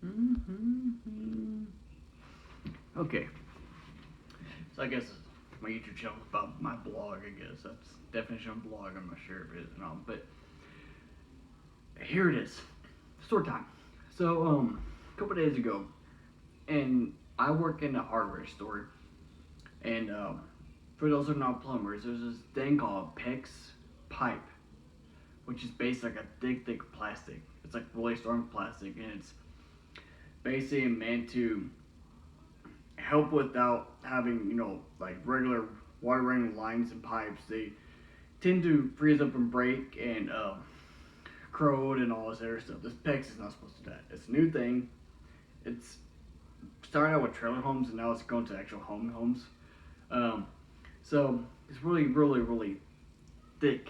Mm-hmm. Okay, so I guess my YouTube channel is about my blog. I guess that's definition of blog. I'm not sure if it is or not, but here it is. Story time. So a couple days ago, and I work in a hardware store, and for those who are not plumbers, there's this thing called PEX pipe, which is based like a thick plastic. It's like really strong plastic, and it's basically meant to help without having like regular water running lines and pipes. They tend to freeze up and break and corrode and all this other stuff. This PEX is not supposed to do that. It's a new thing. It's started out with trailer homes and now it's going to actual homes. Um, so it's really thick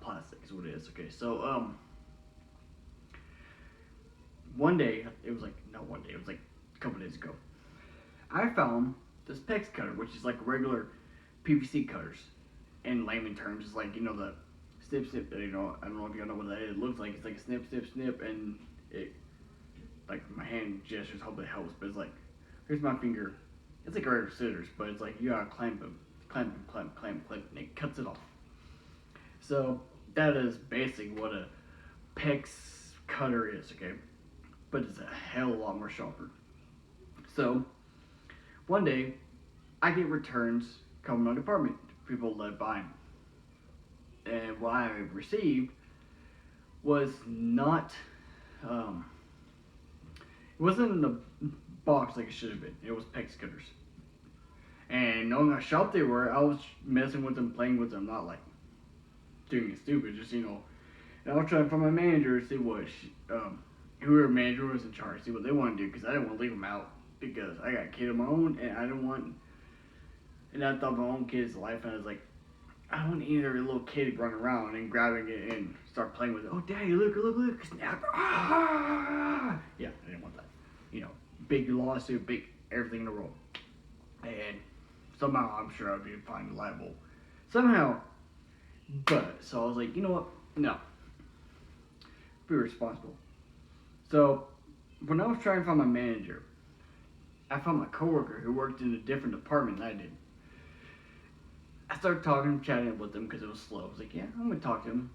plastic is what it is. Okay, so one day it was like not one day, it was like a couple days ago. I found this PEX cutter, which is like regular PVC cutters. In layman terms, it's like the snip. I don't know if you know what that is. It looks like it's like a snip, and it like my hand gestures. Hope it helps, but it's like here's my finger. It's like regular scissors, but it's like you gotta clamp, and it cuts it off. So that is basically what a PEX cutter is, okay? But it's a hell of a lot more sharper. So one day, I get returns coming on the department. People let by, and what I received was not. It wasn't in the box like it should have been. It was PEX cutters. And knowing how sharp they were, I was messing with them, playing with them, not like doing it stupid. Just and I was trying to find my manager to see what whoever manager was in charge, see what they want to do, because I didn't want to leave them out because I got a kid of my own, and I didn't want. And I thought my own kid's life, and I was like, I don't want either little kid running around and grabbing it and start playing with it. Oh, daddy, look, snap! Ah! Yeah, I didn't want that. Big lawsuit, big everything in the world, and somehow I'm sure I'd be fined liable. Somehow, but so I was like, you know what? No, be responsible. So when I was trying to find my manager, I found my coworker who worked in a different department than I did. I started talking, chatting with him because it was slow. I was like, yeah, I'm gonna talk to him.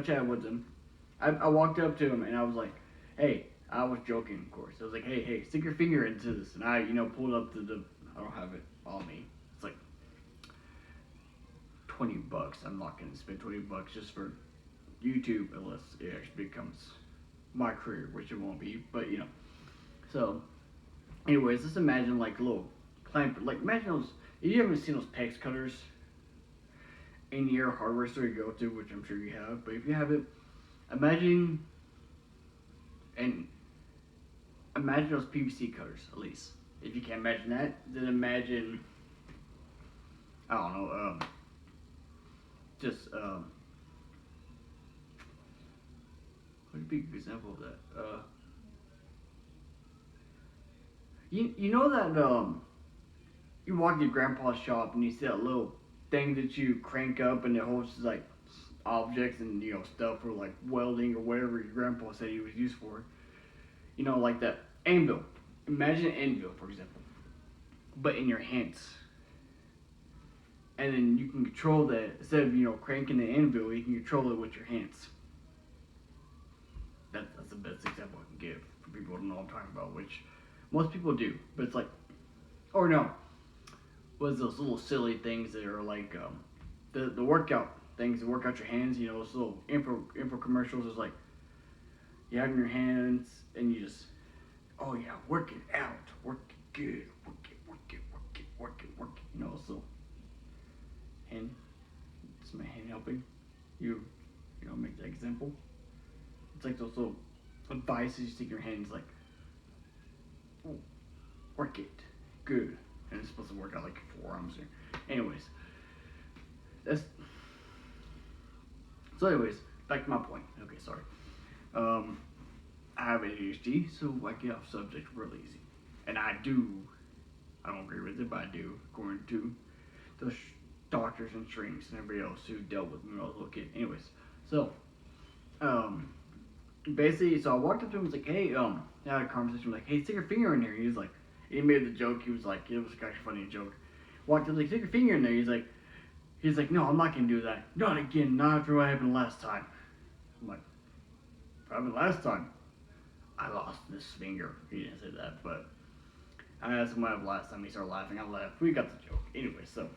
Chat with him. I walked up to him and I was like, hey, I was joking, of course. I was like, hey, stick your finger into this. And I, pulled up the I don't have it on me. It's like $20. I'm not gonna spend $20 just for YouTube unless it actually becomes my career, which it won't be. But so anyways, just imagine like a little clamp. Like imagine those. If you haven't seen those PEX cutters in your hardware store you go to, which I'm sure you have, but if you haven't, imagine and imagine those PVC cutters at least. If you can't imagine that, then imagine I don't know, just what would be a good example of that? You know that you walk to your grandpa's shop and you see that little thing that you crank up and it holds like objects and stuff for like welding or whatever your grandpa said he was used for. Like that anvil. Imagine an anvil, for example, but in your hands. And then you can control that instead of cranking the anvil, you can control it with your hands. That's the best example I can give for people who don't know what I'm talking about, which most people do, but it's like, or no, was those little silly things that are like the workout things that work out your hands. Those little info commercials. Is like you have in your hands and you just work it out, work it good, work it. So hand. It's my hand helping you. Make that example. It's like those little advices you stick in your hands like, oh, work it good. And it's supposed to work out like your forearms here. Anyways, back to my point. Okay, sorry. I have ADHD, so I get off subject really easy. And I don't agree with it, but I do, according to the doctors and shrinks and everybody else who dealt with me when I was a little kid. Anyways, so, basically, so I walked up to him and was like, hey, I had a conversation like, hey, stick your finger in there. He was like, he made the joke. He was like, it was actually funny joke. Walked up like, stick your finger in there. He's like, no, I'm not gonna do that. Not again. Not after what happened last time. I'm like, what happened last time? I lost this finger. He didn't say that, but I asked him what happened last time. He started laughing. I laughed. We got the joke. Anyway, so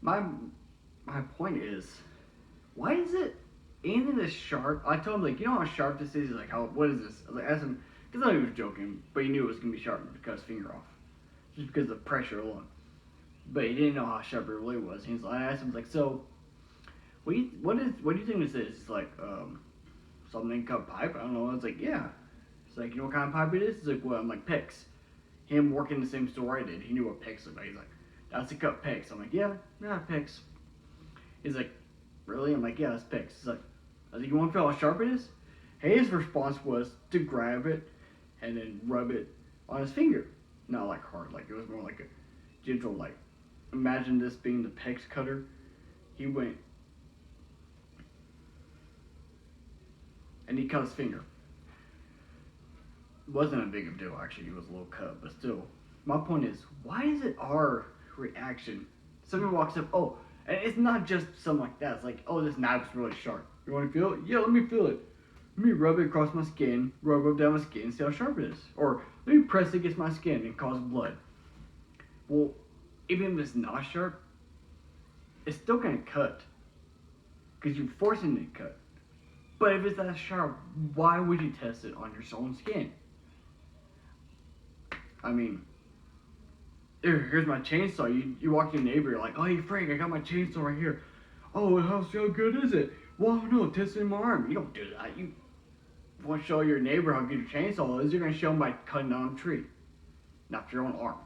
my my point is, why is it anything this sharp? I told him like, you know how sharp this is. He's like, how? What is this? I was like, asked him because I thought he was joking, but he knew it was gonna be sharp to cut his finger off, just because of the pressure alone. But he didn't know how sharp it really was. He's like, I asked him like, so what do you think this is? He's like, something cut pipe. I don't know. I was like, yeah. It's like, you know what kind of pipe it is? He's like, well, I'm like, PICS. Him working in the same store I did, he knew what PICS looked like. He's like, that's a cut PICS. I'm like, yeah, PICS. He's like, really? I'm like, yeah, that's PICS. He's like, I was like, you want to feel how sharp it is? His response was to grab it and then rub it on his finger. Not like hard, like it was more like a gentle, like, imagine this being the PICS cutter. He went and he cut his finger. It wasn't a big of a deal, actually. It was a little cut, but still. My point is, why is it our reaction? Someone walks up, oh, and it's not just something like that. It's like, oh, this knife's really sharp. You want to feel it? Yeah, let me feel it. Let me rub it across my skin, rub it down my skin, see how sharp it is. Or let me press it against my skin and cause blood. Well, even if it's not sharp, it's still going to cut. Because you're forcing it to cut. But if it's that sharp, why would you test it on your own skin? I mean, here's my chainsaw. You walk to your neighbor, you're like, oh, hey, Frank, I got my chainsaw right here. Oh, how good is it? Well, no, test it in my arm. You don't do that. You want to show your neighbor how good your chainsaw is, you're going to show them by cutting down a tree, not your own arm.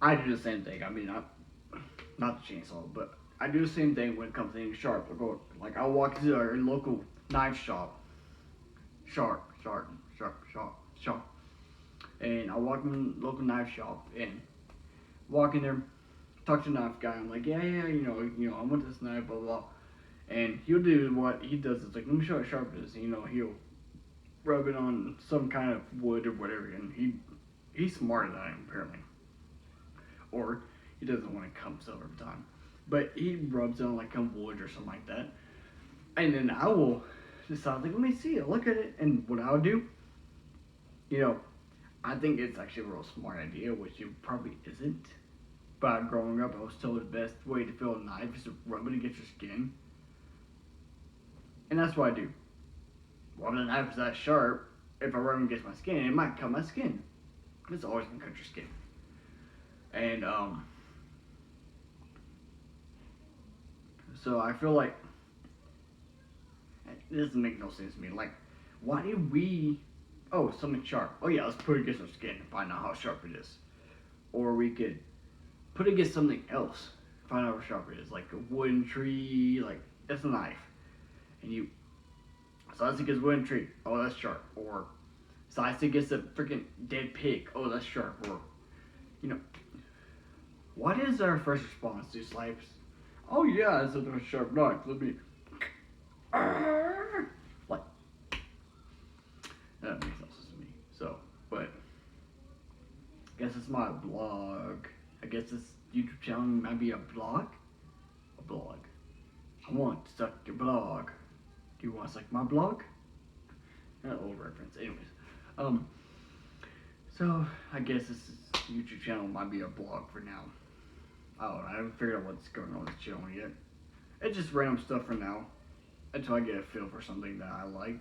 I do the same thing. I mean, not the chainsaw, but I do the same thing when it comes to anything sharp. I'll walk into our local knife shop. Sharp. And I walk in the local knife shop and walk in there, talk to the knife guy. I'm like, yeah, you know, I want this knife, blah, blah. And he'll do what he does. It's like, let me show you how sharp it is. You know, he'll rub it on some kind of wood or whatever. And he's smarter than I am, apparently. Or he doesn't want to cut himself every time. But he rubs it on like some wood or something like that. And then I will decide, like, let me see it, look at it. And what I'll do, you know, I think it's actually a real smart idea, which it probably isn't. But growing up, I was told the best way to feel a knife is to rub it against your skin. And that's what I do. Well, if the knife is that sharp, if I rub it against my skin, it might cut my skin. It's always going to cut your skin. And, so I feel like it doesn't make no sense to me. Like, why do we... Oh, something sharp. Oh yeah, let's put it against our skin and find out how sharp it is. Or we could put it against something else, find out how sharp it is. Like a wooden tree, like, it's a knife. And you slice it against a wooden tree. Oh, that's sharp. Or slice it against a freaking dead pig. Oh, that's sharp. Or, you know, what is our first response to slice? Oh yeah, it's a sharp knife. Let me... Like, that makes no sense to me. So, but I guess it's my blog. I guess this YouTube channel might be a blog. A blog. I want to suck your blog. Do you want to suck my blog? An old reference. Anyways, so I guess this YouTube channel might be a blog for now. I don't know. I haven't figured out what's going on with the channel yet. It's just random stuff for now until I get a feel for something that I like.